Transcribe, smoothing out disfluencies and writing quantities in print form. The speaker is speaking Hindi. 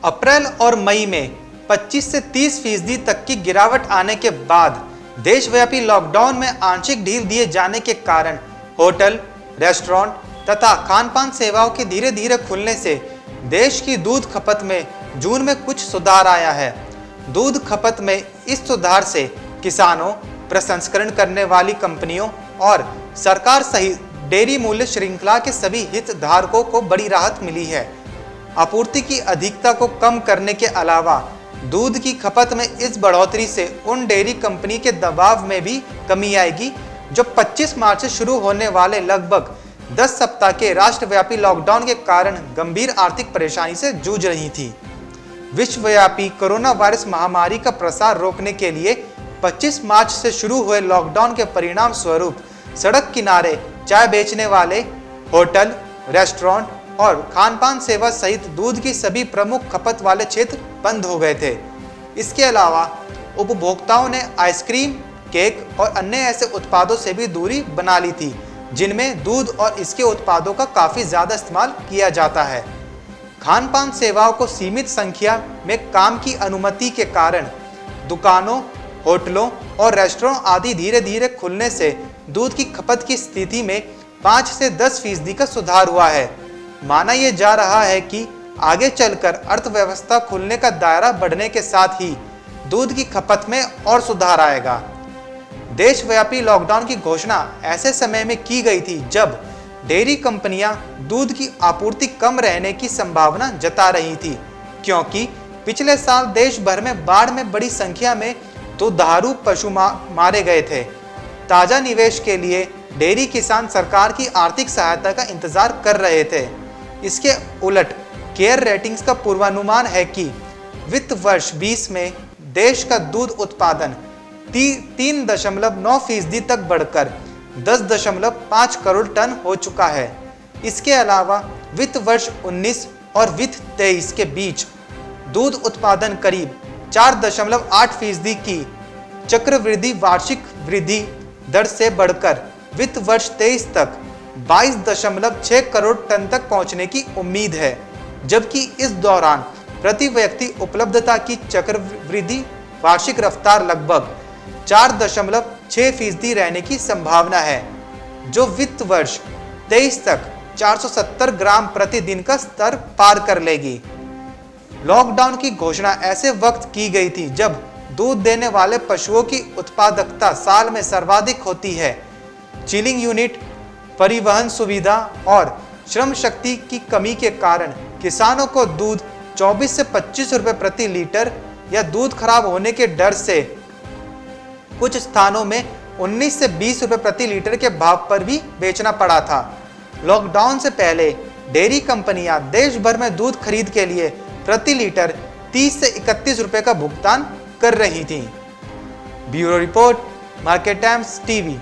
अप्रैल और मई में 25 से 30% तक की गिरावट आने के बाद देशव्यापी लॉकडाउन में आंशिक ढील दिए जाने के कारण होटल, रेस्टोरेंट तथा खानपान सेवाओं के धीरे धीरे खुलने से देश की दूध खपत में जून में कुछ सुधार आया है। दूध खपत में इस सुधार से किसानों, प्रसंस्करण करने वाली कंपनियों और सरकार सहित डेयरी मूल्य श्रृंखला के सभी हितधारकों को बड़ी राहत मिली है। आपूर्ति की अधिकता को कम करने के अलावा दूध की खपत में इस बढ़ोतरी से उन डेयरी कंपनी के दबाव में भी कमी आएगी जो 25 मार्च से शुरू होने वाले लगभग 10 सप्ताह के राष्ट्रव्यापी लॉकडाउन के कारण गंभीर आर्थिक परेशानी से जूझ रही थी। विश्वव्यापी कोरोना वायरस महामारी का प्रसार रोकने के लिए 25 मार्च से शुरू हुए लॉकडाउन के परिणाम स्वरूप सड़क किनारे चाय बेचने वाले, होटल, रेस्टोरेंट और खानपान सेवा सहित दूध की सभी प्रमुख खपत वाले क्षेत्र बंद हो गए थे। इसके अलावा उपभोक्ताओं ने आइसक्रीम, केक और अन्य ऐसे उत्पादों से भी दूरी बना ली थी जिनमें दूध और इसके उत्पादों का काफी ज्यादा इस्तेमाल किया जाता है। खानपान सेवाओं को सीमित संख्या में काम की अनुमति के कारण दुकानों, होटलों और रेस्टोरेंट आदि धीरे धीरे खुलने से दूध की खपत की स्थिति में 5 से 10% का सुधार हुआ है। माना यह जा रहा है कि आगे चलकर अर्थव्यवस्था खुलने का दायरा बढ़ने के साथ ही दूध की खपत में और सुधार आएगा। देशव्यापी लॉकडाउन की घोषणा ऐसे समय में की गई थी जब डेयरी कंपनियां दूध की आपूर्ति कम रहने की संभावना जता रही थी, क्योंकि पिछले साल देश भर में बाढ़ में बड़ी संख्या में दुधारू पशु मारे गए थे। ताजा निवेश के लिए डेयरी किसान सरकार की आर्थिक सहायता का इंतजार कर रहे थे। इसके उलट केयर रेटिंग्स का पूर्वानुमान है कि वित्त वर्ष 20 में देश का दूध उत्पादन 3.9% तक बढ़कर 10.5 करोड़ टन हो चुका है। इसके अलावा वित्त वर्ष 19 और वित्त 23 के बीच दूध उत्पादन करीब 4.8% की चक्रवृद्धि वार्षिक वृद्धि दर से बढ़कर वित्त वर्ष 23 तक 22.6 करोड़ टन तक पहुंचने की उम्मीद है, जबकि इस दौरान प्रति व्यक्ति उपलब्धता की चक्रवृद्धि वार्षिक रफ्तार लगभग 4.6% रहने की संभावना है, जो वित्त वर्ष 23 तक 470 ग्राम प्रतिदिन का स्तर पार कर लेगी। लॉकडाउन की घोषणा ऐसे वक्त की गई थी जब दूध देने वाले पशुओं की उत्पादकता साल में सर्वाधिक होती है। चिलिंग यूनिट, परिवहन सुविधा और श्रम शक्ति की कमी के कारण किसानों को दूध 24 से 25 रुपए प्रति लीटर या दूध खराब होने के डर से कुछ स्थानों में 19 से 20 रुपए प्रति लीटर के भाव पर भी बेचना पड़ा था। लॉकडाउन से पहले डेयरी कंपनियां देश भर में दूध खरीद के लिए प्रति लीटर 30 से 31 रुपए का भुगतान कर रही थी। Bureau report, market times TV.